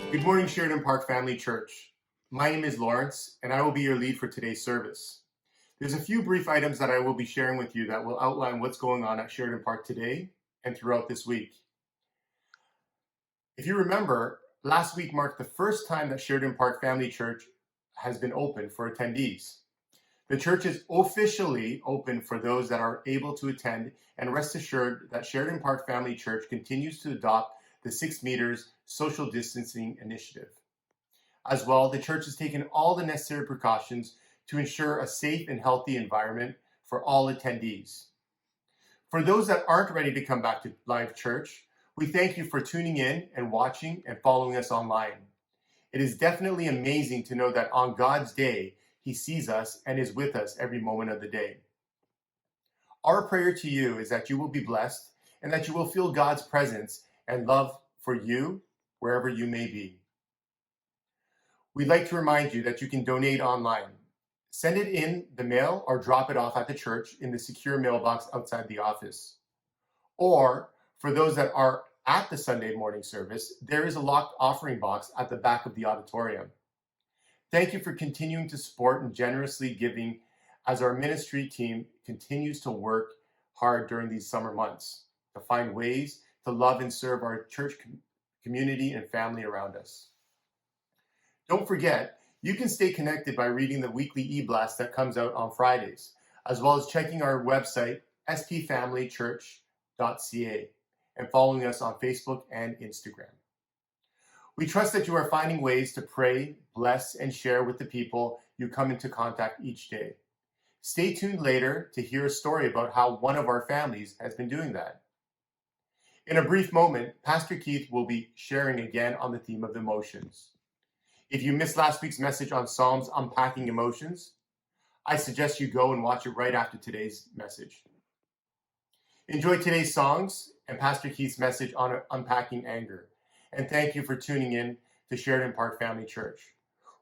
Good morning, Sheridan Park Family Church. My name is Lawrence, and I will be your lead for today's service. There's a few brief items that I will be sharing with you that will outline what's going on at Sheridan Park today and throughout this week. If you remember, last week marked the first time that Sheridan Park Family Church has been open for attendees. The church is officially open for those that are able to attend, and rest assured that Sheridan Park Family Church continues to adopt the 6 meters social distancing initiative. As well, the church has taken all the necessary precautions to ensure a safe and healthy environment for all attendees. For those that aren't ready to come back to live church, we thank you for tuning in and watching and following us online. It is definitely amazing to know that on God's day, He sees us and is with us every moment of the day. Our prayer to you is that you will be blessed and that you will feel God's presence and love for you wherever you may be. We'd like to remind you that you can donate online. Send it in the mail or drop it off at the church in the secure mailbox outside the office. Or, for those that are at the Sunday morning service, there is a locked offering box at the back of the auditorium. Thank you for continuing to support and generously giving as our ministry team continues to work hard during these summer months to find ways to love and serve our church community and family around us. Don't forget, you can stay connected by reading the weekly e-blast that comes out on Fridays, as well as checking our website, spfamilychurch.ca, and following us on Facebook and Instagram. We trust that you are finding ways to pray, bless, and share with the people you come into contact each day. Stay tuned later to hear a story about how one of our families has been doing that. In a brief moment, Pastor Keith will be sharing again on the theme of emotions. If you missed last week's message on Psalms Unpacking Emotions, I suggest you go and watch it right after today's message. Enjoy today's songs and Pastor Keith's message on unpacking anger. And thank you for tuning in to Sheridan Park Family Church.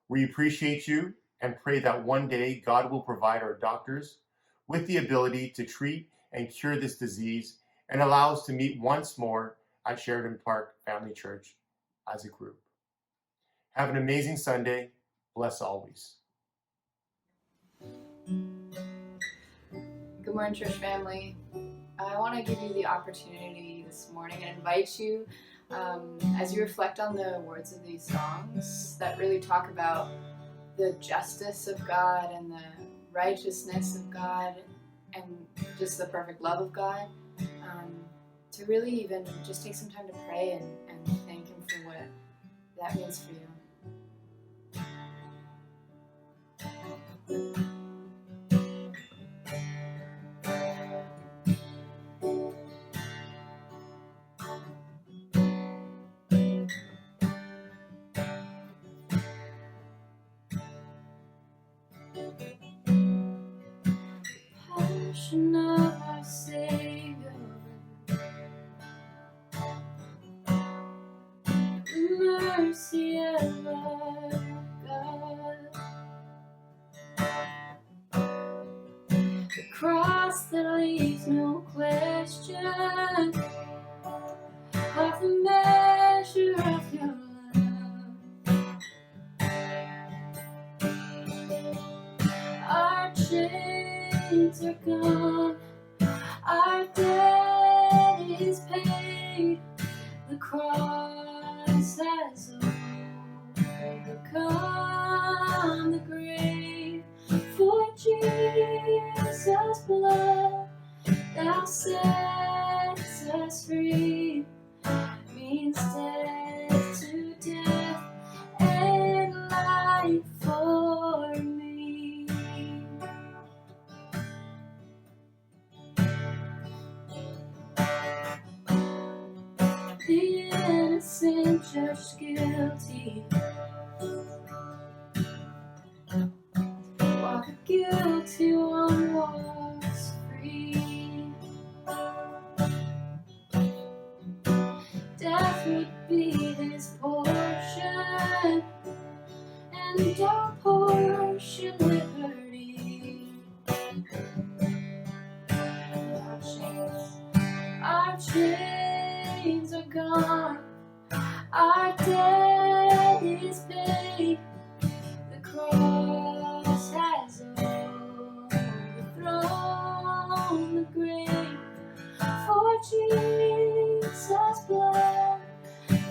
We appreciate you and pray that one day God will provide our doctors with the ability to treat and cure this disease and allow us to meet once more at Sheridan Park Family Church as a group. Have an amazing Sunday. Bless always. Good morning, church family. I want to give you the opportunity this morning and invite you as you reflect on the words of these songs that really talk about the justice of God and the righteousness of God and just the perfect love of God, to really even just take some time to pray and thank Him for what that means for you. Passion of our Savior, the mercy and love of God, the cross that leaves no question of the measure of your love. Our chains are gone, our debt is paid, the cross has overcome the grave. For Jesus' blood now sets us free, means death to death and life for me. The innocent judged guilty, while the guilty one walks free. Death would be his portion, and our portion liberty. Our chains are gone, our debt Jesus' blood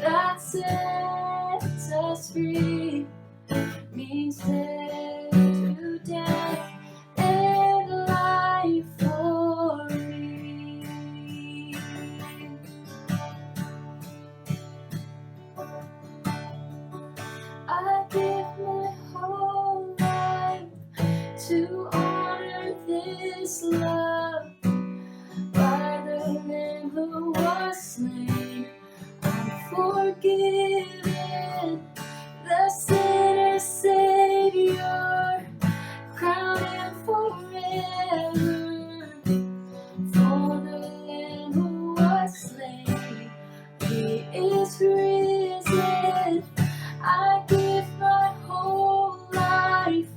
that sets us free means death to death and life for me. I give my whole life to honor this love by the Lamb who was slain. I'm forgiven, the sinner's Savior, crowned him forever. For the Lamb who was slain, he is risen. I give my whole life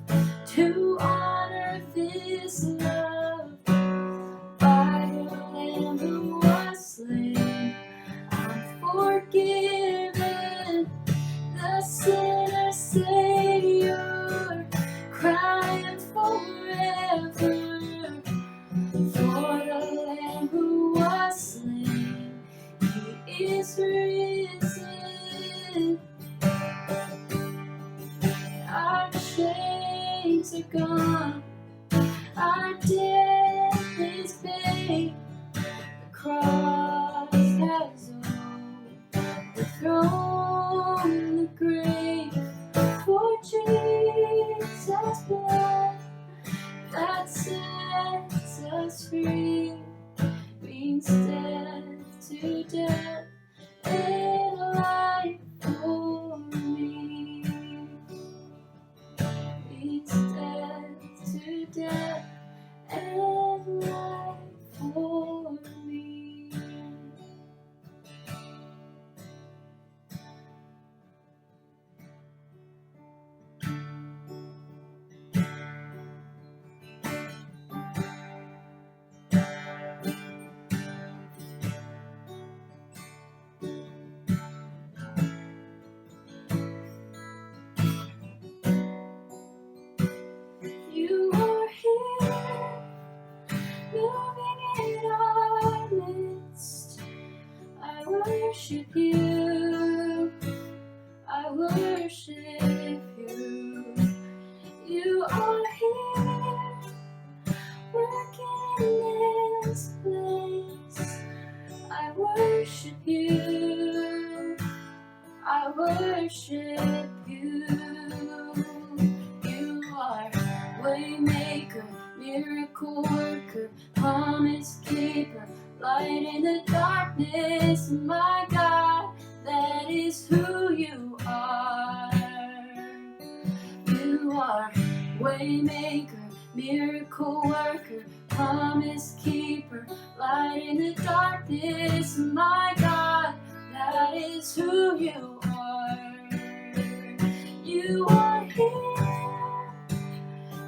to honor this love by the Lamb who was slain. I'm forgiven, the sinner's Savior, crying forever. For the Lamb who was slain, he is risen. Our chains are gone, our death is paid. The cross has overthrown the grave. For Jesus' blood that sets us free means death to death and life for me. Means death to death and life for me. You are here, moving in our midst. I worship you, I worship you. You are here, working in this place. I worship you, I worship you. You are waymaker, miracle worker, promise keeper, light in the darkness. My God, that is who you are. You are waymaker, miracle worker, promise keeper, light in the darkness. My God, that is who you are. You are here,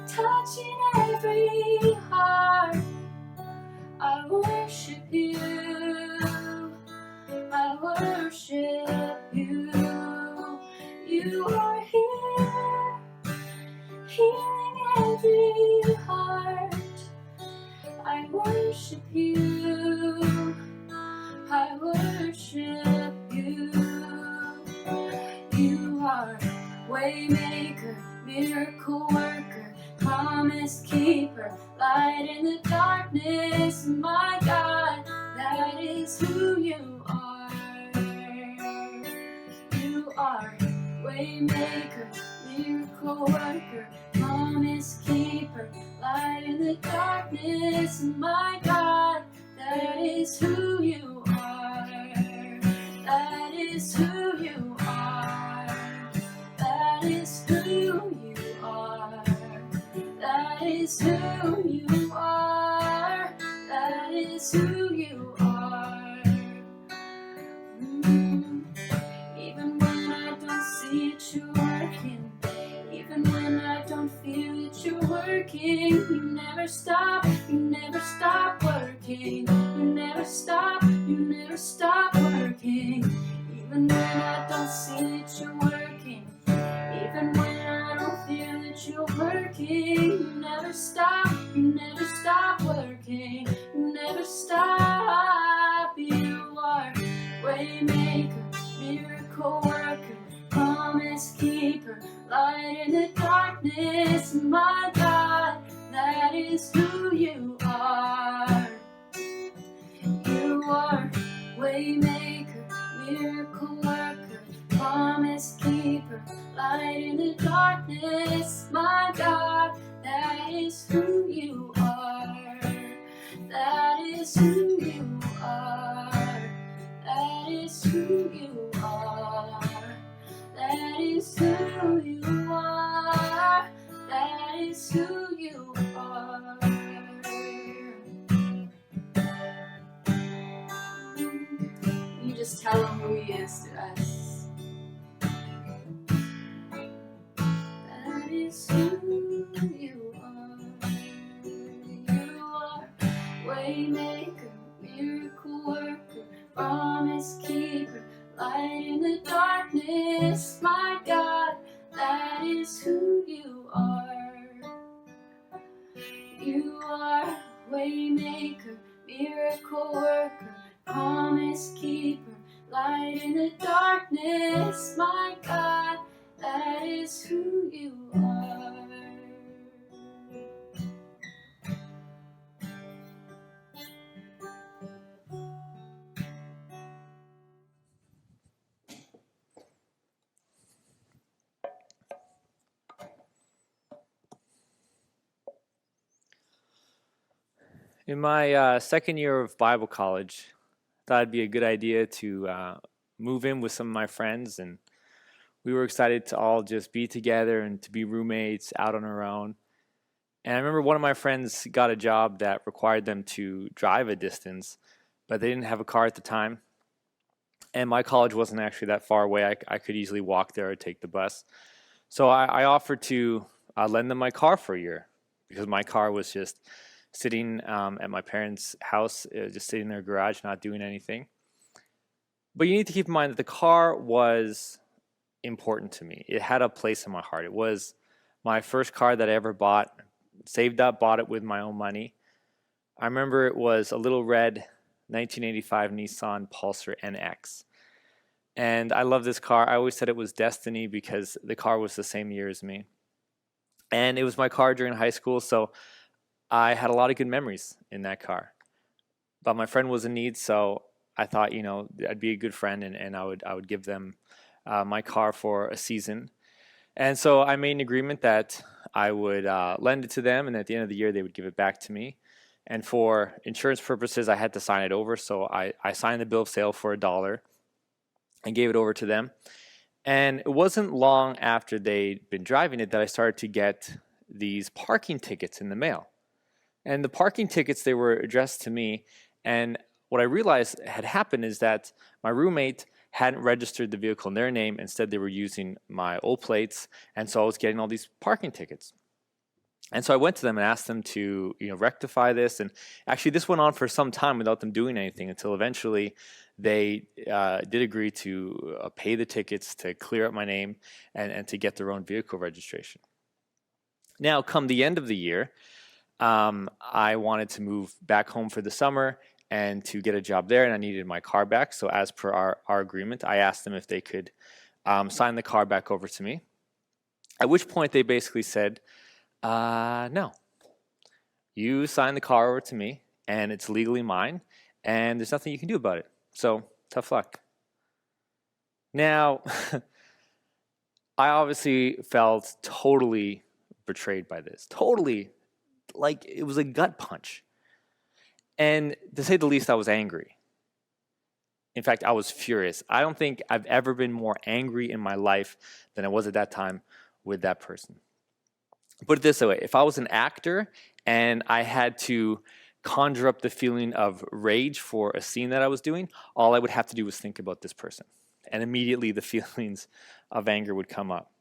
touching every heart. I worship you, I worship you. You are here, healing every heart. I worship you, I worship you. You are waymaker, miracle worker, promise keeper, light in the darkness. My God, that is who you are. You are waymaker, miracle worker, promise keeper, light in the darkness. My God, that is who you are. That is who you are. That is who you are. That is who you are. That is who you are. Even when I don't see it, you're working. Even when I don't feel it, you're working. You never stop working. You never stop working. Even when I don't see it, you're working. Even when I don't feel it, you're working. You never stop working. You never stop Waymaker, miracle worker, promise keeper, light in the darkness, my God, that is who you are. You are waymaker, miracle worker, promise keeper, light in the darkness, my God, that is who you are. That is who you are. That is who you are. That is who you are. That is who you are. You just tell him who he is to us. That is who you are. You are waymaker, miracle worker, promise keeper, light in the darkness, my God, that is who you are. You are waymaker, miracle worker, promise keeper, light in the darkness, my God, that is who you are. In my second year of Bible college, I thought it'd be a good idea to move in with some of my friends, and we were excited to all just be together and to be roommates out on our own. And I remember one of my friends got a job that required them to drive a distance, but they didn't have a car at the time. And my college wasn't actually that far away. I could easily walk there or take the bus. So I offered to lend them my car for a year because my car was just sitting at my parents' house, just sitting in their garage, not doing anything. But you need to keep in mind that the car was important to me. It had a place in my heart. It was my first car that I ever bought, saved up, bought it with my own money. I remember it was a little red 1985 Nissan Pulsar NX. And I love this car. I always said it was destiny because the car was the same year as me. And it was my car during high school, so I had a lot of good memories in that car. But my friend was in need, so I thought, I'd be a good friend and I would give them my car for a season. And so I made an agreement that I would lend it to them, and at the end of the year, they would give it back to me. And for insurance purposes, I had to sign it over, so I signed the bill of sale for $1 and gave it over to them. And it wasn't long after they'd been driving it that I started to get these parking tickets in the mail. And the parking tickets, they were addressed to me. And what I realized had happened is that my roommate hadn't registered the vehicle in their name. Instead, they were using my old plates. And so I was getting all these parking tickets. And so I went to them and asked them to, rectify this. And actually, this went on for some time without them doing anything until eventually they did agree to pay the tickets to clear up my name and to get their own vehicle registration. Now, come the end of the year, I wanted to move back home for the summer and to get a job there, and I needed my car back. So as per our agreement, I asked them if they could sign the car back over to me, at which point they basically said, no, you signed the car over to me, and it's legally mine, and there's nothing you can do about it. So tough luck. Now, I obviously felt totally betrayed by this, totally. Like it was a gut punch. And to say the least, I was angry. In fact, I was furious. I don't think I've ever been more angry in my life than I was at that time with that person. Put it this way, if I was an actor and I had to conjure up the feeling of rage for a scene that I was doing, all I would have to do was think about this person. And immediately the feelings of anger would come up.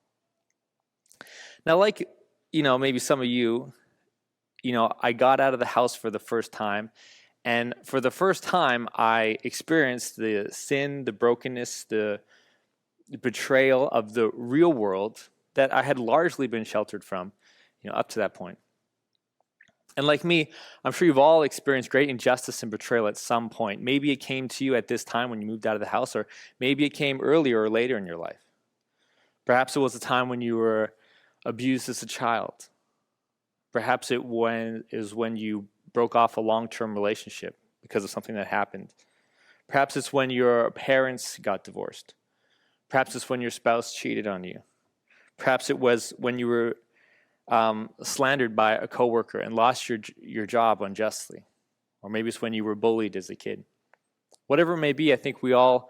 Now, like, maybe some of you, I got out of the house for the first time, and for the first time, I experienced the sin, the brokenness, the betrayal of the real world that I had largely been sheltered from, up to that point. And like me, I'm sure you've all experienced great injustice and betrayal at some point. Maybe it came to you at this time when you moved out of the house, or maybe it came earlier or later in your life. Perhaps it was a time when you were abused as a child. Perhaps it is when you broke off a long-term relationship because of something that happened. Perhaps it's when your parents got divorced. Perhaps it's when your spouse cheated on you. Perhaps it was when you were slandered by a coworker and lost your job unjustly. Or maybe it's when you were bullied as a kid. Whatever it may be, I think we all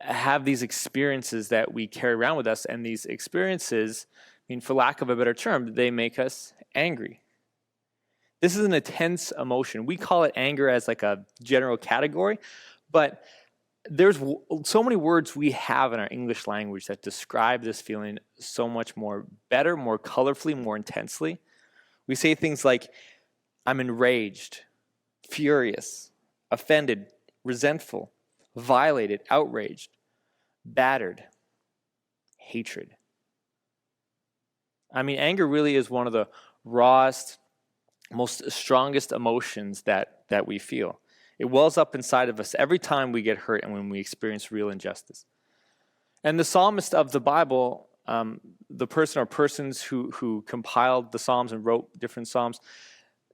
have these experiences that we carry around with us, and these experiences, I mean, for lack of a better term, they make us angry. This is an intense emotion. We call it anger as like a general category, but there's so many words we have in our English language that describe this feeling so much more better, more colorfully, more intensely. We say things like, I'm enraged, furious, offended, resentful, violated, outraged, battered, hatred. I mean, anger really is one of the rawest, most strongest emotions that we feel. It wells up inside of us every time we get hurt and when we experience real injustice. And the psalmist of the Bible, the person or persons who compiled the Psalms and wrote different Psalms,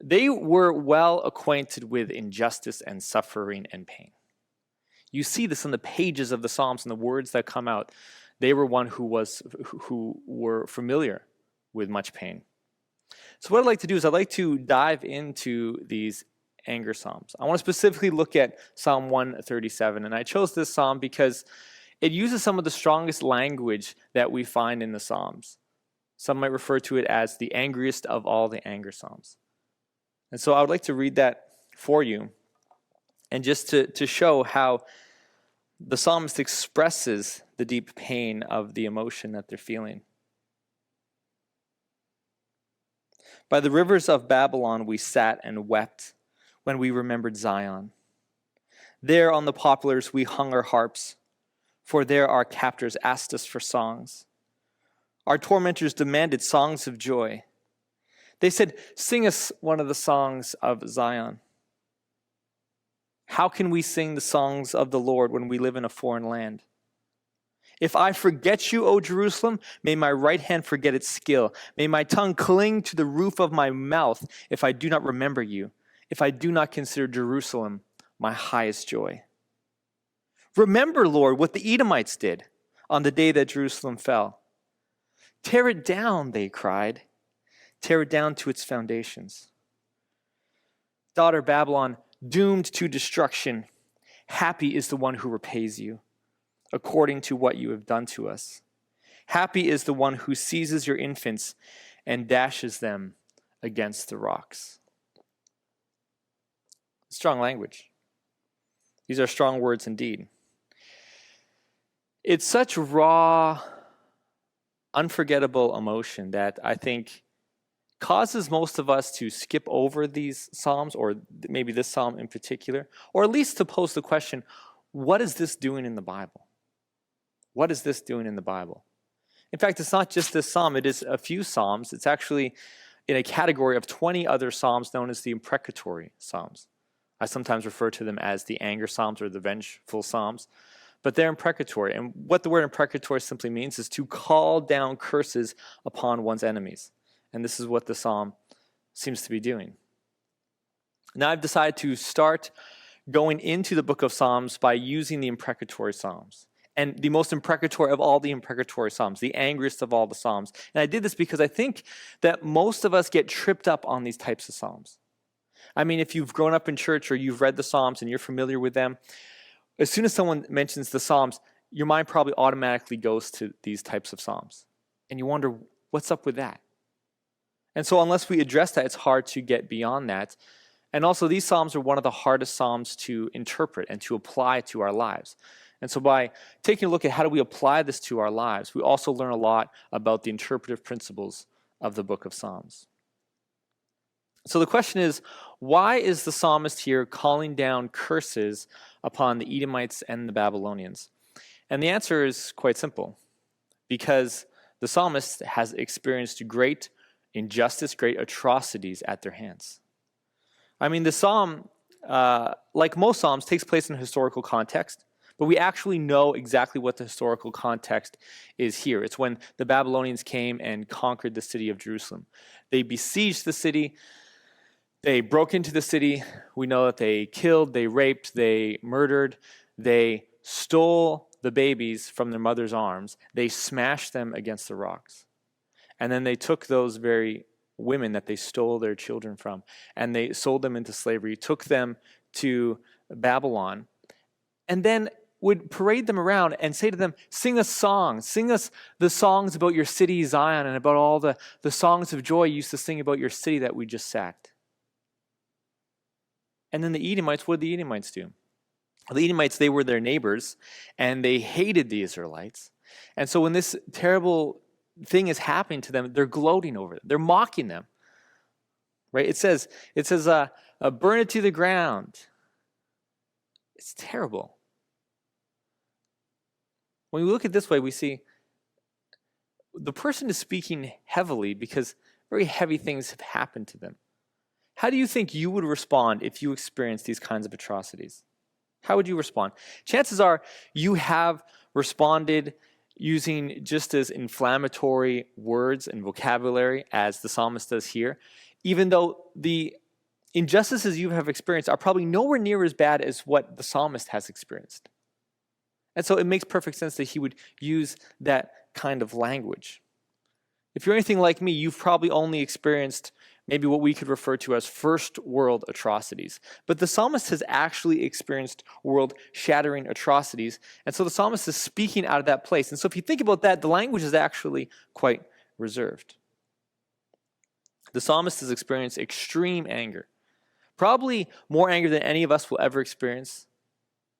they were well acquainted with injustice and suffering and pain. You see this in the pages of the Psalms and the words that come out. They were one who were familiar with much pain. So what I'd like to do is I'd like to dive into these anger psalms. I want to specifically look at Psalm 137, and I chose this psalm because it uses some of the strongest language that we find in the Psalms. Some might refer to it as the angriest of all the anger psalms. And so I would like to read that for you, and just to show how the psalmist expresses the deep pain of the emotion that they're feeling. By the rivers of Babylon we sat and wept when we remembered Zion. There on the poplars we hung our harps, for there our captors asked us for songs. Our tormentors demanded songs of joy. They said, sing us one of the songs of Zion. How can we sing the songs of the Lord when we live in a foreign land? If I forget you, O Jerusalem, may my right hand forget its skill. May my tongue cling to the roof of my mouth if I do not remember you, if I do not consider Jerusalem my highest joy. Remember, Lord, what the Edomites did on the day that Jerusalem fell. Tear it down, they cried. Tear it down to its foundations. Daughter Babylon, doomed to destruction, happy is the one who repays you according to what you have done to us. Happy is the one who seizes your infants and dashes them against the rocks. Strong language. These are strong words indeed. It's such raw, unforgettable emotion that I think causes most of us to skip over these psalms, or maybe this psalm in particular, or at least to pose the question, what is this doing in the Bible? What is this doing in the Bible? In fact, it's not just this psalm, it is a few psalms. It's actually in a category of 20 other psalms known as the imprecatory psalms. I sometimes refer to them as the anger psalms or the vengeful psalms, but they're imprecatory. And what the word imprecatory simply means is to call down curses upon one's enemies. And this is what the psalm seems to be doing. Now I've decided to start going into the book of Psalms by using the imprecatory psalms. And the most imprecatory of all the imprecatory psalms, the angriest of all the psalms. And I did this because I think that most of us get tripped up on these types of psalms. I mean, if you've grown up in church or you've read the Psalms and you're familiar with them, as soon as someone mentions the Psalms, your mind probably automatically goes to these types of psalms. And you wonder, what's up with that? And so unless we address that, it's hard to get beyond that. And also, these psalms are one of the hardest psalms to interpret and to apply to our lives. And so by taking a look at how do we apply this to our lives, we also learn a lot about the interpretive principles of the book of Psalms. So the question is, why is the psalmist here calling down curses upon the Edomites and the Babylonians? And the answer is quite simple. Because the psalmist has experienced great injustice, great atrocities at their hands. I mean, the psalm, like most psalms, takes place in a historical context, but we actually know exactly what the historical context is here. It's when the Babylonians came and conquered the city of Jerusalem. They besieged the city. They broke into the city. We know that they killed, they raped, they murdered, they stole the babies from their mother's arms. They smashed them against the rocks. And then they took those very women that they stole their children from and they sold them into slavery, took them to Babylon, and then would parade them around and say to them, sing us songs, sing us the songs about your city Zion and about all the songs of joy you used to sing about your city that we just sacked. And then the Edomites, what did the Edomites do? The Edomites, they were their neighbors, and they hated the Israelites. And so when this terrible thing is happening to them, they're gloating over it. They're mocking them. Right? It says, burn it to the ground. It's terrible. When we look at it this way, we see the person is speaking heavily because very heavy things have happened to them. How do you think you would respond if you experienced these kinds of atrocities? How would you respond? Chances are you have responded using just as inflammatory words and vocabulary as the psalmist does here, even though the injustices you have experienced are probably nowhere near as bad as what the psalmist has experienced. And so it makes perfect sense that he would use that kind of language. If you're anything like me, you've probably only experienced maybe what we could refer to as first world atrocities. But the psalmist has actually experienced world-shattering atrocities. And so the psalmist is speaking out of that place. And so if you think about that, the language is actually quite reserved. The psalmist has experienced extreme anger, probably more anger than any of us will ever experience.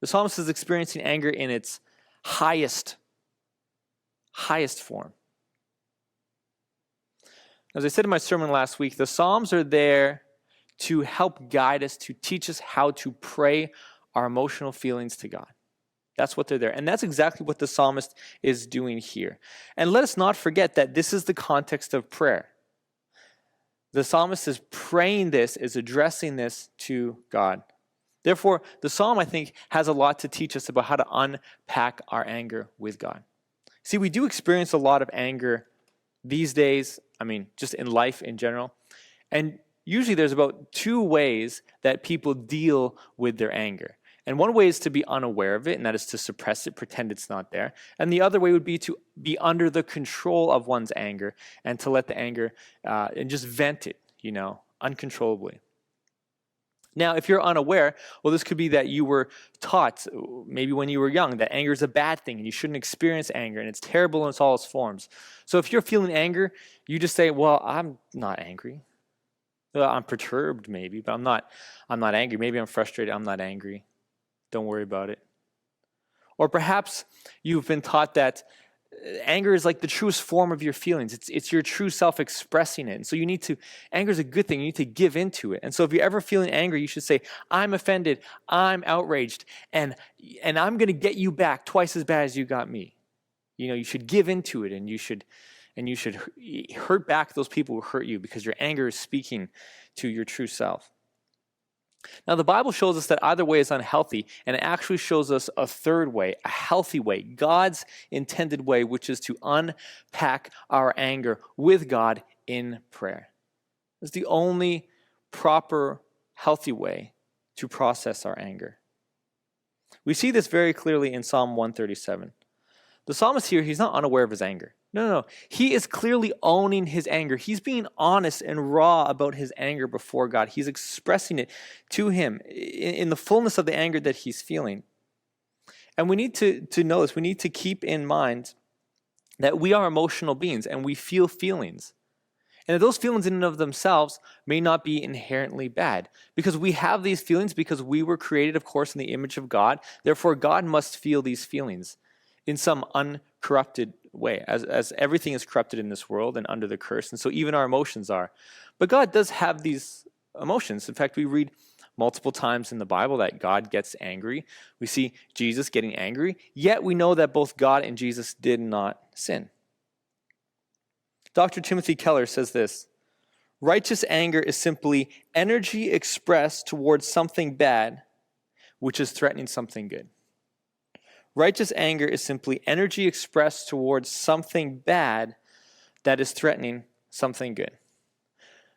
The psalmist is experiencing anger in its highest form. As I said in my sermon last week, the Psalms are there to help guide us, to teach us how to pray our emotional feelings to God. That's what they're there. And that's exactly what the psalmist is doing here. And let us not forget that this is the context of prayer. The psalmist is praying this, is addressing this to God. Therefore, the psalm, I think, has a lot to teach us about how to unpack our anger with God. See, we do experience a lot of anger these days, just in life in general. And usually there's about two ways that people deal with their anger. And one way is to be unaware of it, and that is to suppress it, pretend it's not there. And the other way would be to be under the control of one's anger and to let the anger and just vent it, uncontrollably. Now, if you're unaware, well, this could be that you were taught, maybe when you were young, that anger is a bad thing and you shouldn't experience anger and it's terrible in all its forms. So if you're feeling anger, you just say, well, I'm not angry. Well, I'm perturbed maybe, but I'm not angry. Maybe I'm frustrated. I'm not angry. Don't worry about it. Or perhaps you've been taught that anger is like the truest form of your feelings. It's your true self expressing it. And so anger is a good thing. You need to give into it. And so if you're ever feeling angry, you should say, I'm offended, I'm outraged, and I'm going to get you back twice as bad as you got me. You should give into it, and you should hurt back those people who hurt you because your anger is speaking to your true self. Now, the Bible shows us that either way is unhealthy, and it actually shows us a third way, a healthy way, God's intended way, which is to unpack our anger with God in prayer. It's the only proper, healthy way to process our anger. We see this very clearly in Psalm 137. The psalmist here, he's not unaware of his anger. No. He is clearly owning his anger. He's being honest and raw about his anger before God. He's expressing it to him in the fullness of the anger that he's feeling. And we need to know this. We need to keep in mind that we are emotional beings and we feel feelings. And that those feelings in and of themselves may not be inherently bad. Because we have these feelings because we were created, of course, in the image of God. Therefore, God must feel these feelings in some uncorrupted way, as everything is corrupted in this world and under the curse, and so even our emotions are. But God does have these emotions. In fact, we read multiple times in the Bible that God gets angry. We see Jesus getting angry, yet we know that both God and Jesus did not sin. Dr. Timothy Keller says this, Righteous anger is simply energy expressed towards something bad, which is threatening something good. Righteous anger is simply energy expressed towards something bad that is threatening something good.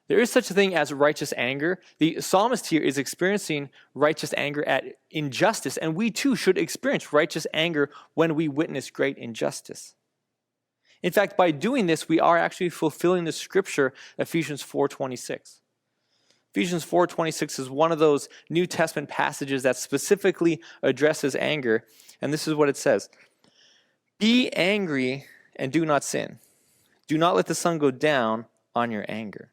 There is such a thing as righteous anger. The psalmist here is experiencing righteous anger at injustice, and we too should experience righteous anger when we witness great injustice. In fact, by doing this, we are actually fulfilling the scripture, Ephesians 4:26. Ephesians 4:26 is one of those New Testament passages that specifically addresses anger, and this is what it says. Be angry and do not sin. Do not let the sun go down on your anger.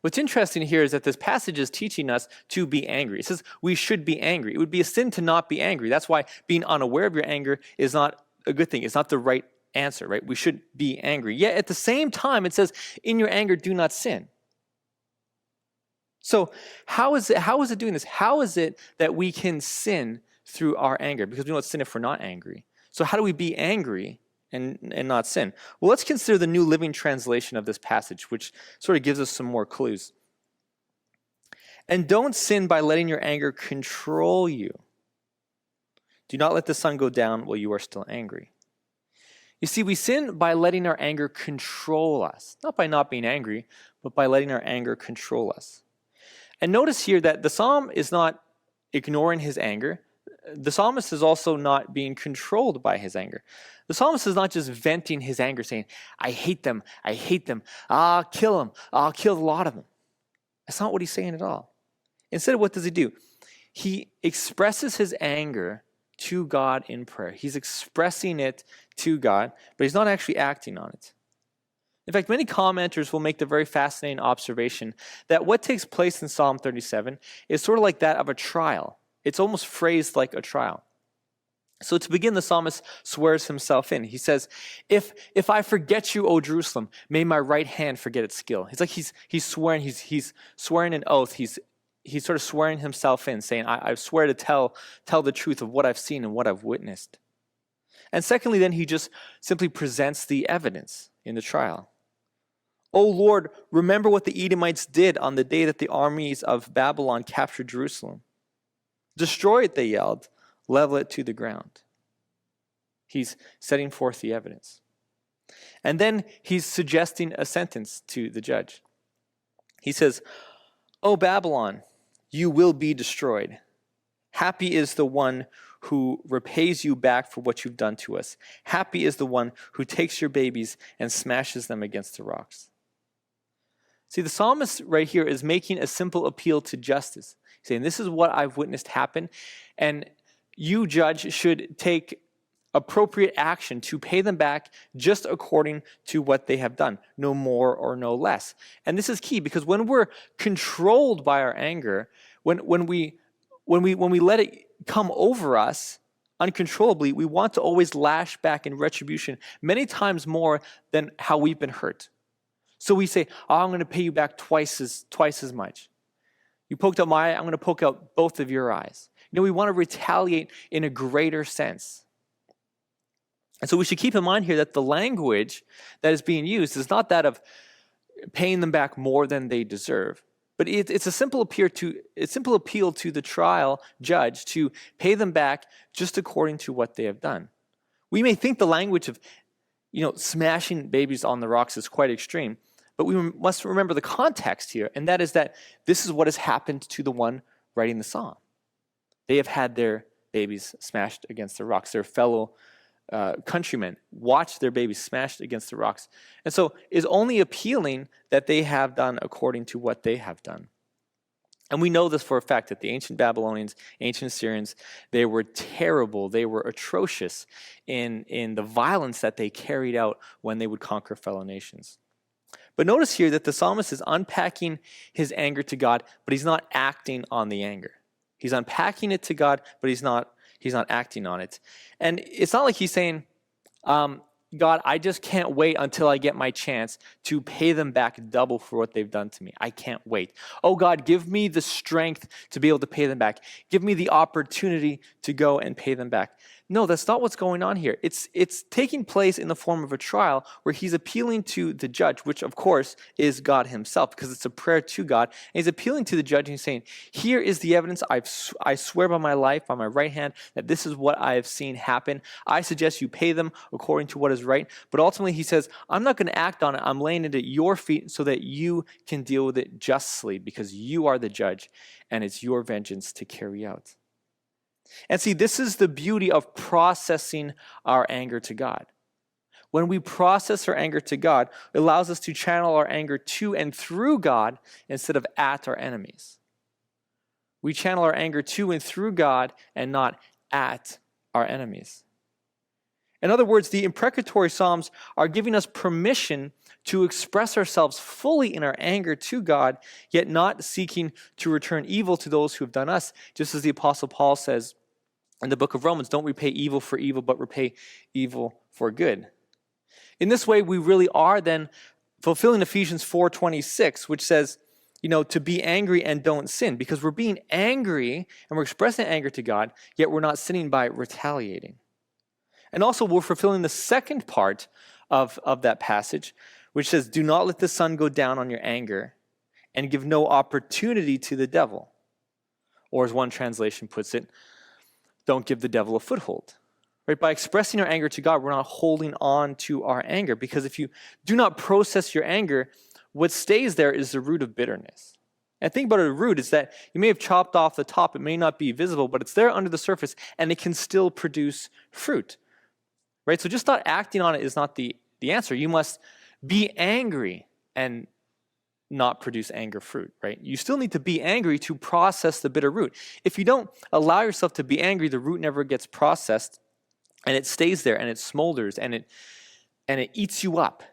What's interesting here is that this passage is teaching us to be angry. It says we should be angry. It would be a sin to not be angry. That's why being unaware of your anger is not a good thing. It's not the right answer, right? We should be angry. Yet at the same time, it says, in your anger, do not sin. So how is it doing this? How is it that we can sin through our anger? Because we don't sin if we're not angry. So how do we be angry and not sin? Well, let's consider the New Living Translation of this passage, which sort of gives us some more clues. And don't sin by letting your anger control you. Do not let the sun go down while you are still angry. You see, we sin by letting our anger control us. Not by not being angry, but by letting our anger control us. And notice here that the psalm is not ignoring his anger. The psalmist is also not being controlled by his anger. The psalmist is not just venting his anger, saying, I hate them, I'll kill them, I'll kill a lot of them. That's not what he's saying at all. Instead, what does he do? He expresses his anger to God in prayer. He's expressing it to God, but he's not actually acting on it. In fact, many commenters will make the very fascinating observation that what takes place in Psalm 37 is sort of like that of a trial. It's almost phrased like a trial. So to begin, the psalmist swears himself in. He says, if I forget you, O Jerusalem, may my right hand forget its skill. It's like he's swearing, he's swearing an oath. He's sort of swearing himself in, saying, I swear to tell the truth of what I've seen and what I've witnessed. And secondly, then he just simply presents the evidence in the trial. O Lord, remember what the Edomites did on the day that the armies of Babylon captured Jerusalem. Destroy it, they yelled. Level it to the ground. He's setting forth the evidence. And then he's suggesting a sentence to the judge. He says, O Babylon, you will be destroyed. Happy is the one who repays you back for what you've done to us. Happy is the one who takes your babies and smashes them against the rocks. See, the psalmist right here is making a simple appeal to justice, saying, this is what I've witnessed happen, and you, judge, should take appropriate action to pay them back just according to what they have done, no more or no less. And this is key, because when we're controlled by our anger, when we let it come over us uncontrollably, we want to always lash back in retribution many times more than how we've been hurt. So we say, I'm going to pay you back twice as much. You poked out my eye, I'm going to poke out both of your eyes. We want to retaliate in a greater sense. And so we should keep in mind here that the language that is being used is not that of paying them back more than they deserve, but it's a simple appeal to the trial judge to pay them back just according to what they have done. We may think the language of smashing babies on the rocks is quite extreme, but we must remember the context here, and that is that this is what has happened to the one writing the psalm. They have had their babies smashed against the rocks. Their fellow countrymen watch their babies smashed against the rocks. And so is only appealing that they have done according to what they have done. And we know this for a fact, that the ancient Babylonians, ancient Assyrians, they were terrible. They were atrocious in the violence that they carried out when they would conquer fellow nations. But notice here that the psalmist is unpacking his anger to God, but he's not acting on the anger. He's unpacking it to God, but he's not acting on it. And it's not like he's saying, God, I just can't wait until I get my chance to pay them back double for what they've done to me. I can't wait. Oh God, give me the strength to be able to pay them back. Give me the opportunity to go and pay them back. No, that's not what's going on here. It's taking place in the form of a trial where he's appealing to the judge, which of course is God himself, because it's a prayer to God. And he's appealing to the judge and he's saying, here is the evidence. I swear by my life, by my right hand, that this is what I have seen happen. I suggest you pay them according to what is right. But ultimately he says, I'm not going to act on it. I'm laying it at your feet so that you can deal with it justly, because you are the judge and it's your vengeance to carry out. And see, this is the beauty of processing our anger to God. When we process our anger to God, it allows us to channel our anger to and through God instead of at our enemies. We channel our anger to and through God and not at our enemies. In other words, the imprecatory Psalms are giving us permission to express ourselves fully in our anger to God, yet not seeking to return evil to those who have done us, just as the Apostle Paul says in the book of Romans, don't repay evil for evil, but repay evil for good. In this way, we really are then fulfilling Ephesians 4:26, which says, to be angry and don't sin, because we're being angry and we're expressing anger to God, yet we're not sinning by retaliating. And also, we're fulfilling the second part of that passage, which says, do not let the sun go down on your anger and give no opportunity to the devil. Or as one translation puts it, don't give the devil a foothold. Right? By expressing our anger to God, we're not holding on to our anger, because if you do not process your anger, what stays there is the root of bitterness. And think about a root is that you may have chopped off the top, it may not be visible, but it's there under the surface and it can still produce fruit. Right? So just not acting on it is not the answer. You must be angry and not produce anger fruit, right? You still need to be angry to process the bitter root. If you don't allow yourself to be angry, the root never gets processed and it stays there and it smolders and it eats you up.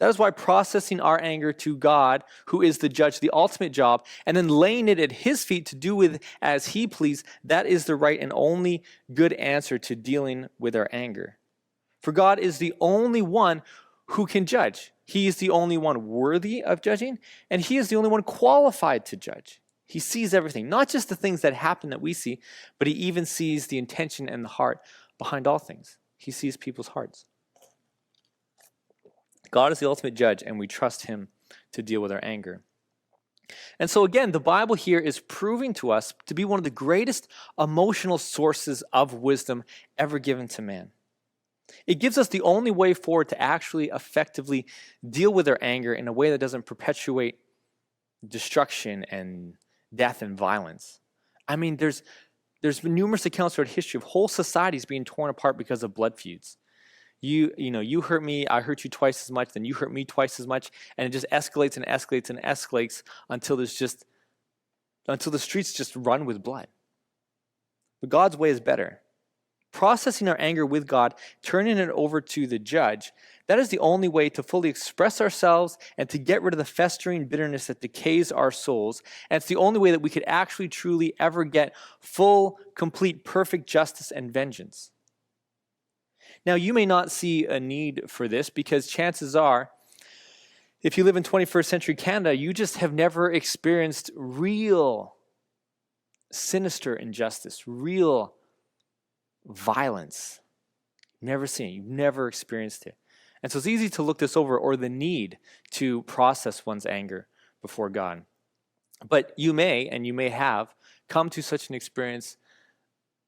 That is why processing our anger to God, who is the judge, the ultimate job, and then laying it at his feet to do with as he please, that is the right and only good answer to dealing with our anger. For God is the only one who can judge. He is the only one worthy of judging, and he is the only one qualified to judge. He sees everything, not just the things that happen that we see, but he even sees the intention and the heart behind all things. He sees people's hearts. God is the ultimate judge, and we trust him to deal with our anger. And so again, the Bible here is proving to us to be one of the greatest emotional sources of wisdom ever given to man. It gives us the only way forward to actually effectively deal with our anger in a way that doesn't perpetuate destruction and death and violence. I mean, there's been numerous accounts throughout history of whole societies being torn apart because of blood feuds. You hurt me, I hurt you twice as much, then you hurt me twice as much, and it just escalates and escalates and escalates until the streets just run with blood. But God's way is better. Processing our anger with God, turning it over to the judge, that is the only way to fully express ourselves and to get rid of the festering bitterness that decays our souls. And it's the only way that we could actually, truly ever get full, complete, perfect justice and vengeance. Now, you may not see a need for this because chances are, if you live in 21st century Canada, you just have never experienced real sinister injustice, real violence. Never seen it. You've never experienced it. And so it's easy to look this over, or the need to process one's anger before God. But you may, and you may have, come to such an experience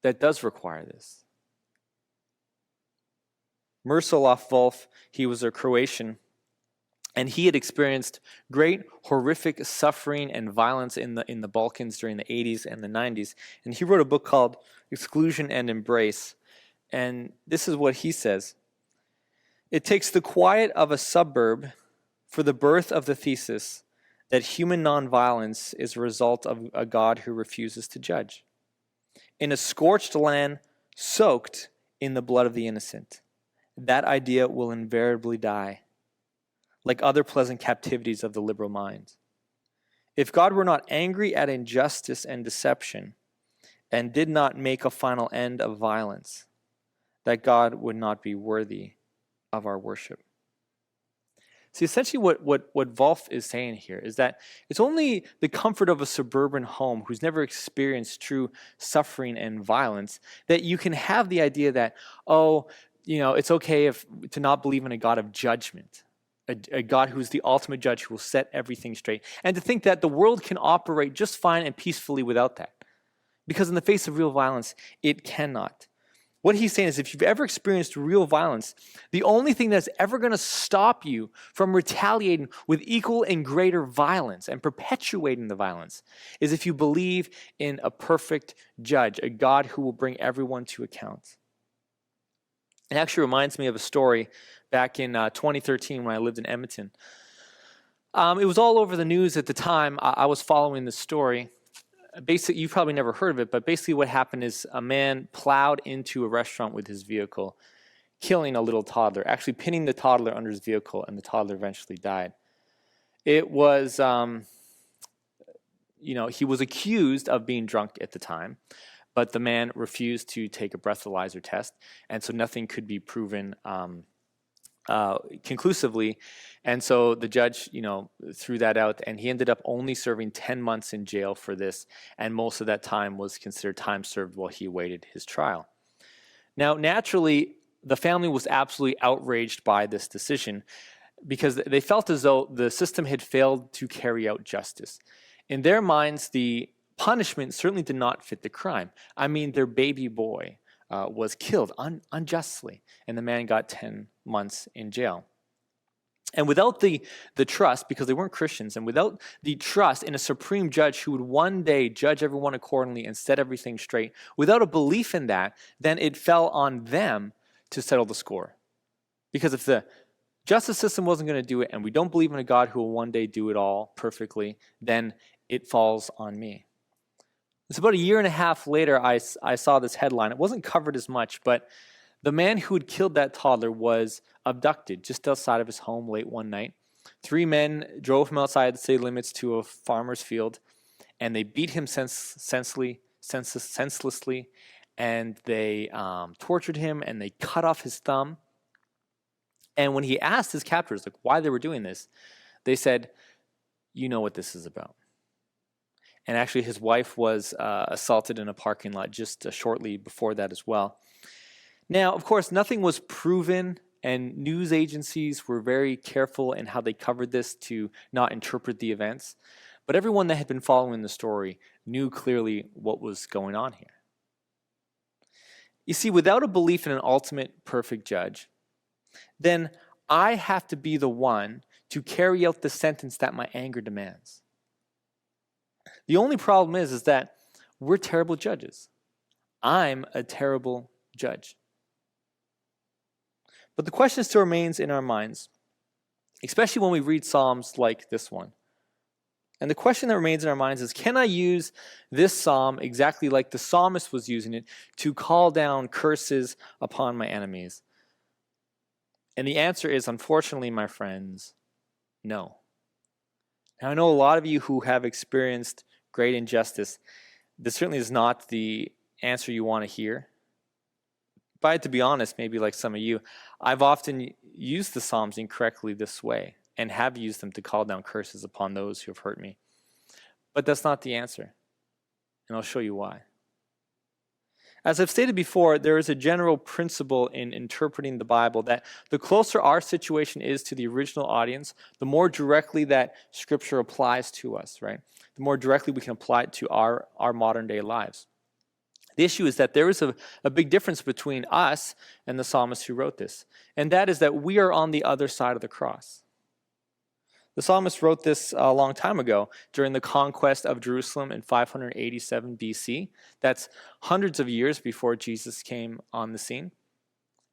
that does require this. Miroslav Volf, he was a Croatian, and he had experienced great horrific suffering and violence in the Balkans during the 80s and the 90s. And he wrote a book called Exclusion and Embrace. And this is what he says. It takes the quiet of a suburb for the birth of the thesis that human nonviolence is a result of a God who refuses to judge. In a scorched land soaked in the blood of the innocent, that idea will invariably die, like other pleasant captivities of the liberal mind. If God were not angry at injustice and deception, and did not make a final end of violence, that God would not be worthy of our worship. See, essentially what Wolf is saying here is that it's only the comfort of a suburban home who's never experienced true suffering and violence that you can have the idea that, oh, it's okay to not believe in a God of judgment, a God who's the ultimate judge who will set everything straight, and to think that the world can operate just fine and peacefully without that. Because in the face of real violence, it cannot. What he's saying is if you've ever experienced real violence, the only thing that's ever going to stop you from retaliating with equal and greater violence and perpetuating the violence is if you believe in a perfect judge, a God who will bring everyone to account. It actually reminds me of a story back in 2013 when I lived in Edmonton. It was all over the news at the time. I was following this story. Basically, you've probably never heard of it, but basically what happened is a man plowed into a restaurant with his vehicle, killing a little toddler, actually pinning the toddler under his vehicle, and the toddler eventually died. It was, he was accused of being drunk at the time, but the man refused to take a breathalyzer test, and so nothing could be proven conclusively. And so the judge, threw that out, and he ended up only serving 10 months in jail for this, and most of that time was considered time served while he awaited his trial. Now, naturally, the family was absolutely outraged by this decision because they felt as though the system had failed to carry out justice. In their minds, the punishment certainly did not fit the crime. I mean, their baby boy was killed unjustly, and the man got 10 months in jail. And without the trust, because they weren't Christians, and without the trust in a supreme judge who would one day judge everyone accordingly and set everything straight, without a belief in that, then it fell on them to settle the score. Because if the justice system wasn't going to do it, and we don't believe in a God who will one day do it all perfectly, then it falls on me. It's about a year and a half later I saw this headline. It wasn't covered as much, but the man who had killed that toddler was abducted just outside of his home late one night. 3 men drove him outside the city limits to a farmer's field, and they beat him senselessly, and they tortured him, and they cut off his thumb. And when he asked his captors why they were doing this, they said, "You know what this is about." And actually, his wife was assaulted in a parking lot just shortly before that as well. Now, of course, nothing was proven, and news agencies were very careful in how they covered this to not interpret the events. But everyone that had been following the story knew clearly what was going on here. You see, without a belief in an ultimate perfect judge, then I have to be the one to carry out the sentence that my anger demands. The only problem is that we're terrible judges. I'm a terrible judge. But the question still remains in our minds, especially when we read Psalms like this one. And the question that remains in our minds is, can I use this psalm exactly like the psalmist was using it to call down curses upon my enemies? And the answer is, unfortunately, my friends, no. Now, I know a lot of you who have experienced great injustice, this certainly is not the answer you want to hear. But to be honest, maybe like some of you, I've often used the Psalms incorrectly this way and have used them to call down curses upon those who have hurt me. But that's not the answer, and I'll show you why. As I've stated before, there is a general principle in interpreting the Bible that the closer our situation is to the original audience, the more directly that Scripture applies to us, right? The more directly we can apply it to our modern day lives. The issue is that there is a big difference between us and the psalmist who wrote this, and that is that we are on the other side of the cross. The psalmist wrote this a long time ago during the conquest of Jerusalem in 587 BC. That's hundreds of years before Jesus came on the scene.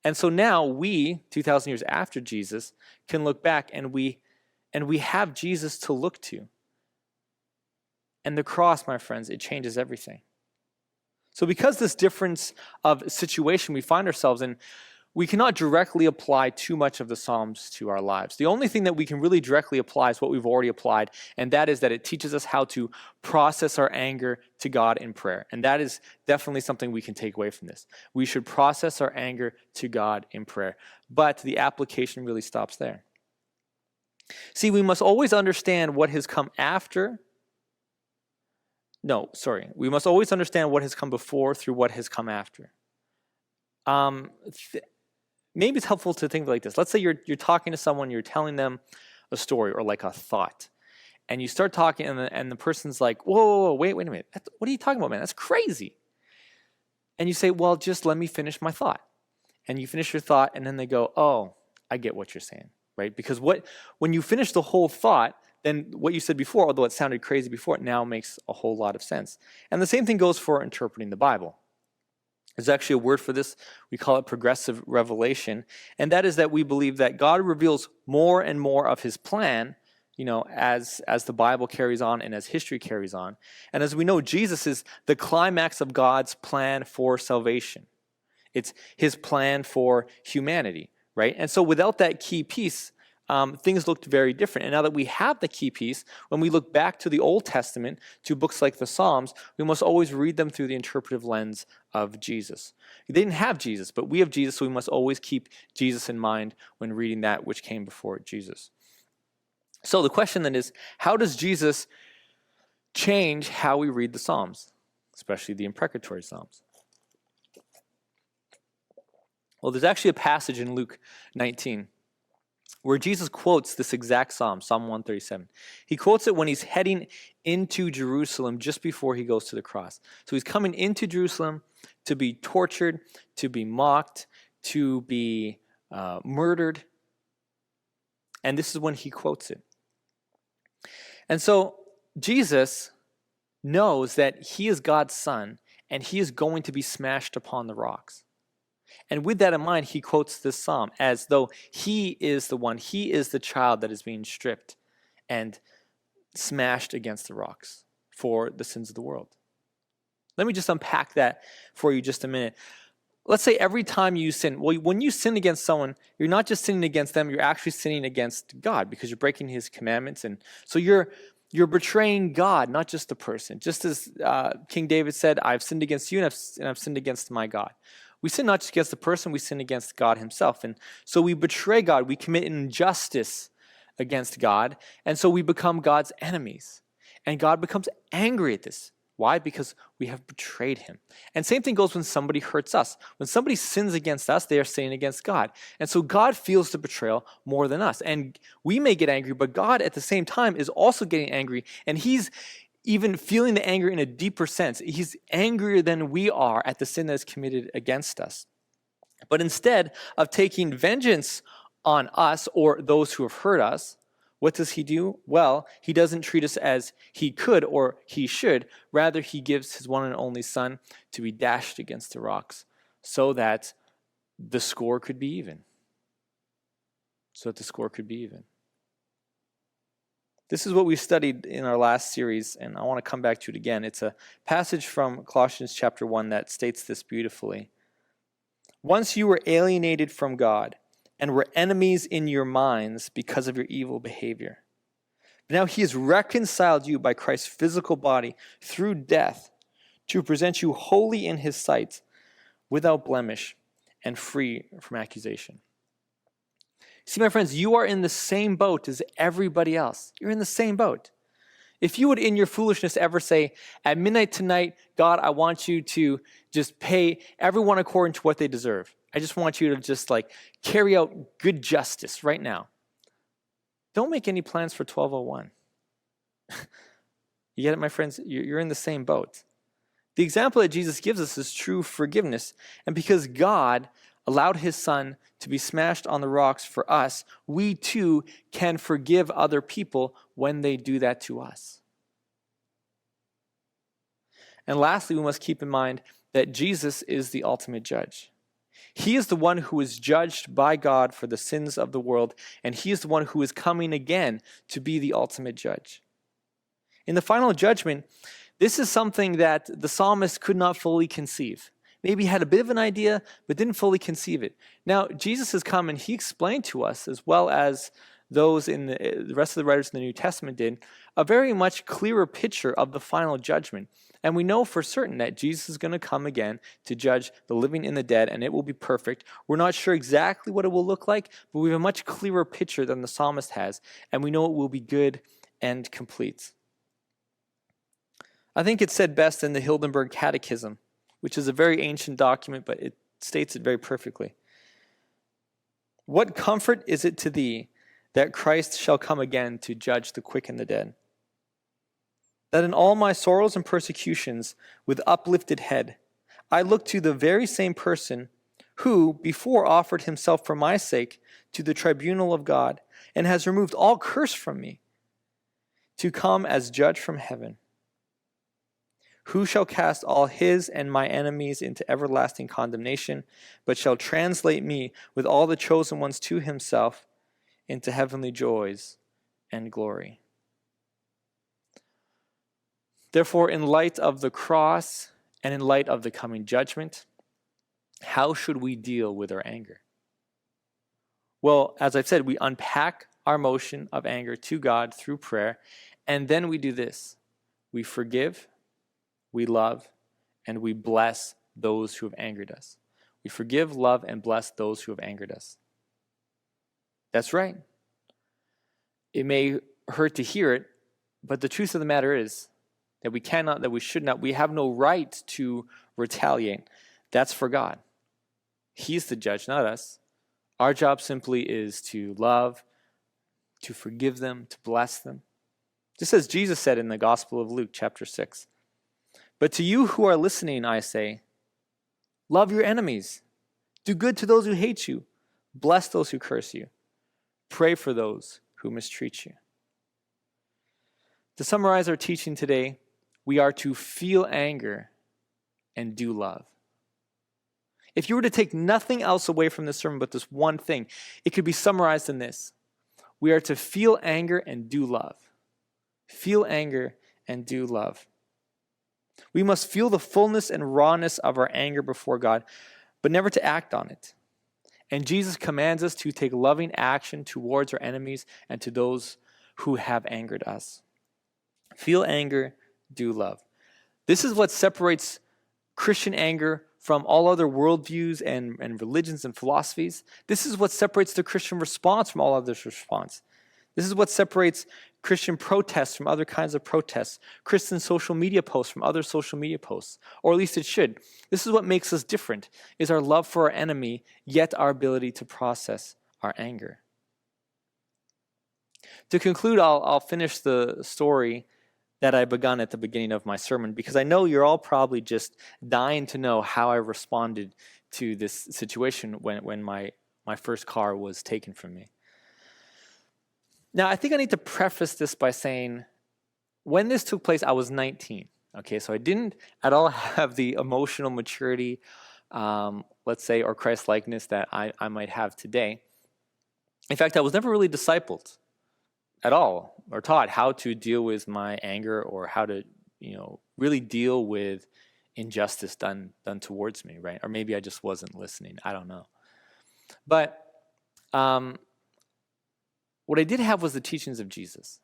And so now we, 2,000 years after Jesus, can look back and we have Jesus to look to. And the cross, my friends, it changes everything. So because this difference of situation we find ourselves in, we cannot directly apply too much of the Psalms to our lives. The only thing that we can really directly apply is what we've already applied, and that is that it teaches us how to process our anger to God in prayer. And that is definitely something we can take away from this. We should process our anger to God in prayer. But the application really stops there. See, we must always understand what has come after. No, sorry. We must always understand what has come before through what has come after. Maybe it's helpful to think like this. Let's say you're talking to someone, you're telling them a story or like a thought, and you start talking, and the person's like, whoa, wait a minute. What are you talking about, man? That's crazy. And you say, well, just let me finish my thought. And you finish your thought, and then they go, oh, I get what you're saying, right? Because when you finish the whole thought, then what you said before, although it sounded crazy before, it now makes a whole lot of sense. And the same thing goes for interpreting the Bible. There's actually a word for this. We call it progressive revelation. And that is that we believe that God reveals more and more of his plan, as the Bible carries on and as history carries on. And as we know, Jesus is the climax of God's plan for salvation. It's his plan for humanity, right? And so without that key piece, things looked very different. And now that we have the key piece, when we look back to the Old Testament, to books like the Psalms, we must always read them through the interpretive lens of Jesus. They didn't have Jesus, but we have Jesus, so we must always keep Jesus in mind when reading that which came before Jesus. So the question then is, how does Jesus change how we read the Psalms, especially the imprecatory Psalms? Well, there's actually a passage in Luke 19 where Jesus quotes this exact psalm, Psalm 137. He quotes it when he's heading into Jerusalem just before he goes to the cross. So he's coming into Jerusalem to be tortured, to be mocked, to be murdered. And this is when he quotes it. And so Jesus knows that he is God's son and he is going to be smashed upon the rocks. And with that in mind, he quotes this psalm as though he is the child that is being stripped and smashed against the rocks for the sins of the world. Let me just unpack that for you just a minute. Let's say every time you sin, when you sin against someone, you're not just sinning against them, you're actually sinning against God because you're breaking his commandments. And so you're betraying God, not just the person. Just as King David said, I've sinned against you and I've sinned against my God. We sin not just against the person, we sin against God himself. And so we betray God, we commit injustice against God, and so we become God's enemies. And God becomes angry at this. Why? Because we have betrayed him. And same thing goes when somebody hurts us. When somebody sins against us, they are sinning against God. And so God feels the betrayal more than us. And we may get angry, but God at the same time is also getting angry. And he's even feeling the anger in a deeper sense. He's angrier than we are at the sin that is committed against us. But instead of taking vengeance on us or those who have hurt us, what does he do? Well, he doesn't treat us as he could or he should. Rather, he gives his one and only son to be dashed against the rocks so that the score could be even. This is what we studied in our last series, and I want to come back to it again. It's a passage from Colossians chapter 1 that states this beautifully. Once you were alienated from God and were enemies in your minds because of your evil behavior. But now he has reconciled you by Christ's physical body through death to present you holy in his sight, without blemish and free from accusation. See, my friends, you are in the same boat as everybody else. You're in the same boat. If you would, in your foolishness, ever say, at midnight tonight, God, I want you to just pay everyone according to what they deserve. I just want you to just carry out good justice right now. Don't make any plans for 1201. You get it, my friends? You're in the same boat. The example that Jesus gives us is true forgiveness. And because God allowed his son to be smashed on the rocks for us, we too can forgive other people when they do that to us. And lastly, we must keep in mind that Jesus is the ultimate judge. He is the one who is judged by God for the sins of the world, and he is the one who is coming again to be the ultimate judge. In the final judgment, this is something that the psalmist could not fully conceive. Maybe had a bit of an idea, but didn't fully conceive it. Now, Jesus has come and he explained to us, as well as those in the rest of the writers in the New Testament did, a very much clearer picture of the final judgment. And we know for certain that Jesus is going to come again to judge the living and the dead, and it will be perfect. We're not sure exactly what it will look like, but we have a much clearer picture than the psalmist has, and we know it will be good and complete. I think it's said best in the Hildenberg Catechism, which is a very ancient document, but it states it very perfectly. What comfort is it to thee that Christ shall come again to judge the quick and the dead? That in all my sorrows and persecutions, with uplifted head, I look to the very same person who before offered himself for my sake to the tribunal of God, and has removed all curse from me, to come as judge from heaven. Who shall cast all his and my enemies into everlasting condemnation, but shall translate me with all the chosen ones to himself into heavenly joys and glory. Therefore, in light of the cross and in light of the coming judgment, how should we deal with our anger? Well, as I've said, we unpack our emotion of anger to God through prayer, and then we do this. We forgive, we love, and we bless those who have angered us. We forgive, love, and bless those who have angered us. That's right. It may hurt to hear it, but the truth of the matter is that we cannot, that we should not, we have no right to retaliate. That's for God. He's the judge, not us. Our job simply is to love, to forgive them, to bless them. Just as Jesus said in the Gospel of Luke, chapter 6. But to you who are listening, I say, love your enemies. Do good to those who hate you. Bless those who curse you. Pray for those who mistreat you. To summarize our teaching today, we are to feel anger and do love. If you were to take nothing else away from this sermon but this one thing, it could be summarized in this. We are to feel anger and do love. Feel anger and do love. We must feel the fullness and rawness of our anger before God, but never to act on it. And Jesus commands us to take loving action towards our enemies and to those who have angered us. Feel anger, do love. This is what separates Christian anger from all other worldviews and religions and philosophies. This is what separates the Christian response from all others' response. This is what separates Christian protests from other kinds of protests, Christian social media posts from other social media posts, or at least it should. This is what makes us different, is our love for our enemy, yet our ability to process our anger. To conclude, I'll finish the story that I begun at the beginning of my sermon, because I know you're all probably just dying to know how I responded to this situation when my first car was taken from me. Now, I think I need to preface this by saying, when this took place, I was 19. Okay, so I didn't at all have the emotional maturity, let's say, or Christ-likeness that I might have today. In fact, I was never really discipled at all, or taught how to deal with my anger, or how to, really deal with injustice done towards me, right? Or maybe I just wasn't listening. I don't know. But what I did have was the teachings of Jesus.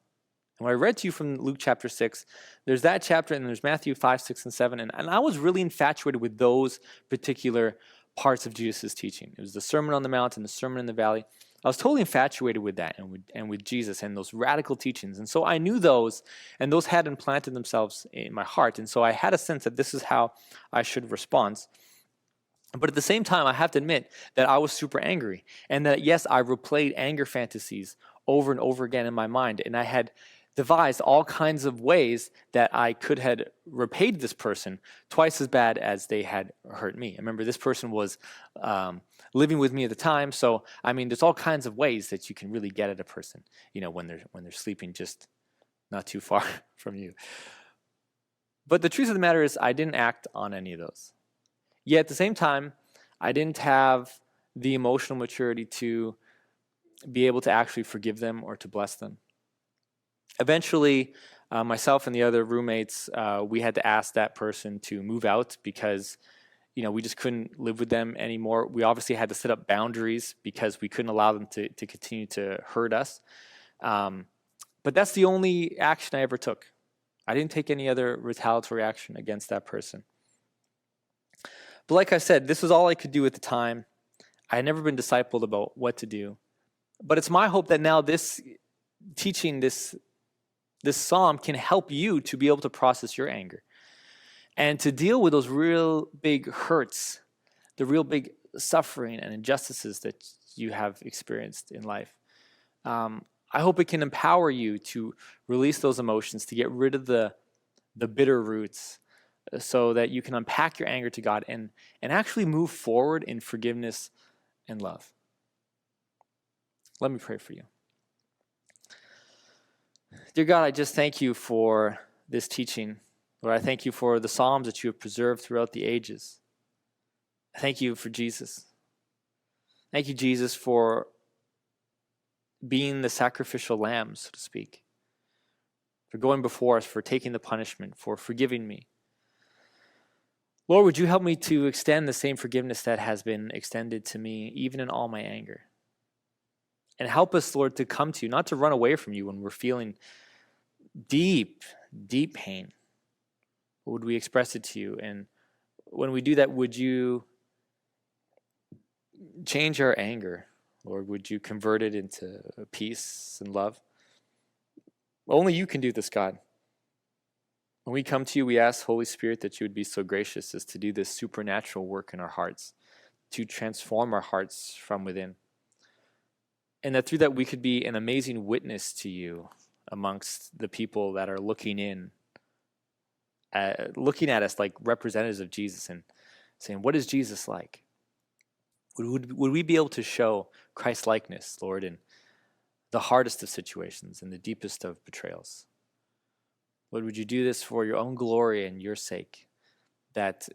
And what I read to you from Luke chapter 6, there's that chapter, and there's Matthew 5, 6, and 7. And I was really infatuated with those particular parts of Jesus' teaching. It was the Sermon on the Mount and the Sermon in the Valley. I was totally infatuated with that and with Jesus and those radical teachings. And so I knew those, and those had implanted themselves in my heart. And so I had a sense that this is how I should respond. But at the same time, I have to admit that I was super angry, and that, yes, I replayed anger fantasies over and over again in my mind, and I had devised all kinds of ways that I could have repaid this person twice as bad as they had hurt me. I remember this person was living with me at the time, so there's all kinds of ways that you can really get at a person, when they're sleeping just not too far from you. But the truth of the matter is, I didn't act on any of those. Yet at the same time, I didn't have the emotional maturity to be able to actually forgive them or to bless them. Eventually, myself and the other roommates, we had to ask that person to move out because, we just couldn't live with them anymore. We obviously had to set up boundaries because we couldn't allow them to continue to hurt us. But that's the only action I ever took. I didn't take any other retaliatory action against that person. But like I said, this was all I could do at the time. I had never been discipled about what to do. But it's my hope that now this teaching, this psalm can help you to be able to process your anger and to deal with those real big hurts, the real big suffering and injustices that you have experienced in life. I hope it can empower you to release those emotions, to get rid of the bitter roots, so that you can unpack your anger to God and actually move forward in forgiveness and love. Let me pray for you. Dear God, I just thank you for this teaching. Lord, I thank you for the Psalms that you have preserved throughout the ages. Thank you for Jesus. Thank you, Jesus, for being the sacrificial lamb, so to speak, for going before us, for taking the punishment, for forgiving me. Lord, would you help me to extend the same forgiveness that has been extended to me, even in all my anger? And help us, Lord, to come to you, not to run away from you when we're feeling deep, deep pain. Would we express it to you? And when we do that, would you change our anger? Lord, would you convert it into peace and love? Only you can do this, God. When we come to you, we ask, Holy Spirit, that you would be so gracious as to do this supernatural work in our hearts, to transform our hearts from within. And that through that we could be an amazing witness to you amongst the people that are looking at us like representatives of Jesus and saying, what is Jesus like? Would we be able to show Christ-likeness, Lord, in the hardest of situations and the deepest of betrayals? Lord, would you do this for your own glory and your sake, that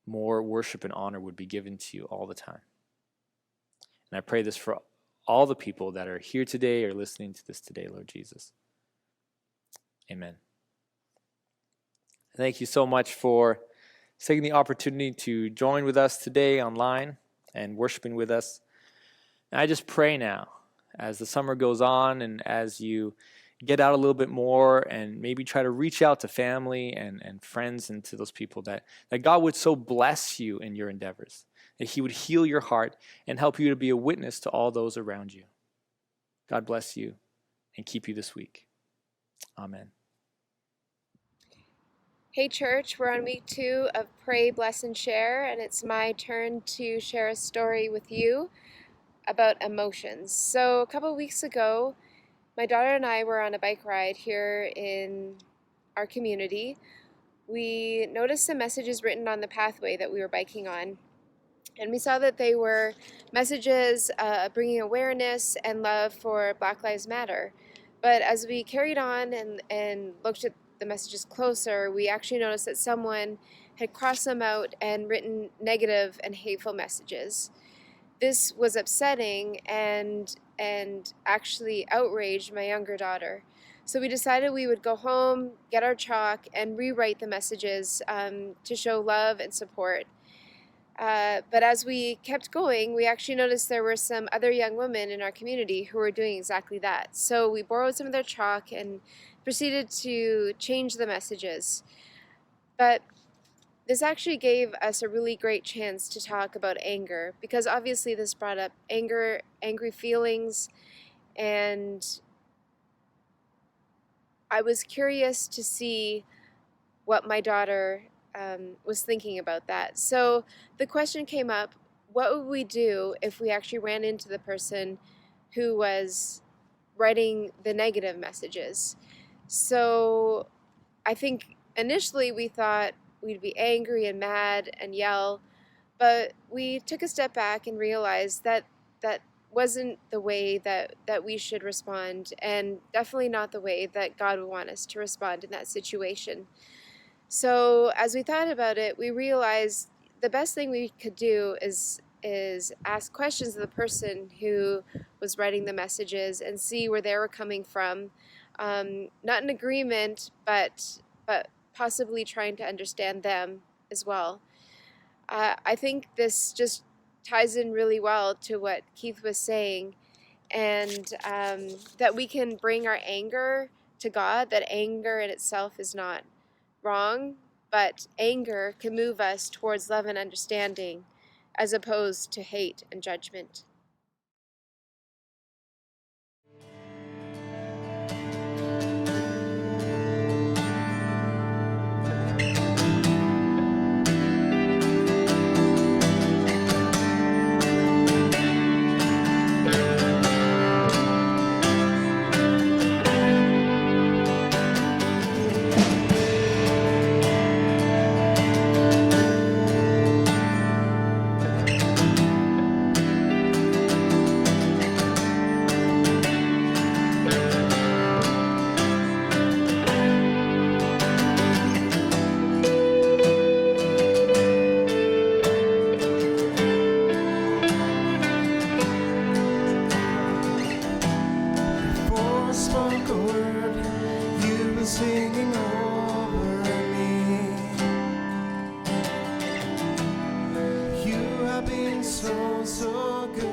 more worship and honor would be given to you all the time? And I pray this for all the people that are here today or listening to this today, Lord Jesus. Amen. Thank you so much for taking the opportunity to join with us today online and worshiping with us. And I just pray now, as the summer goes on and as you get out a little bit more and maybe try to reach out to family and friends and to those people, that God would so bless you in your endeavors, that he would heal your heart and help you to be a witness to all those around you. God bless you and keep you this week. Amen. Hey church, we're on week 2 of Pray, Bless, and Share, and it's my turn to share a story with you about emotions. So a couple weeks ago, my daughter and I were on a bike ride here in our community. We noticed some messages written on the pathway that we were biking on, and we saw that they were messages bringing awareness and love for Black Lives Matter. But as we carried on and looked at the messages closer, we actually noticed that someone had crossed them out and written negative and hateful messages. This was upsetting and actually outraged my younger daughter. So we decided we would go home, get our chalk, and rewrite the messages to show love and support. But as we kept going, we actually noticed there were some other young women in our community who were doing exactly that. So we borrowed some of their chalk and proceeded to change the messages. But this actually gave us a really great chance to talk about anger, because obviously this brought up angry feelings, and I was curious to see what my daughter was thinking about that. So the question came up, what would we do if we actually ran into the person who was writing the negative messages? So I think initially we thought we'd be angry and mad and yell, but we took a step back and realized that that wasn't the way that we should respond, and definitely not the way that God would want us to respond in that situation. So as we thought about it, we realized the best thing we could do is ask questions of the person who was writing the messages and see where they were coming from. Not in agreement, but possibly trying to understand them as well. I think this just ties in really well to what Keith was saying, and that we can bring our anger to God that anger in itself is not wrong, but anger can move us towards love and understanding as opposed to hate and judgment. Before I spoke a word, you've been singing over me. You have been so, so good.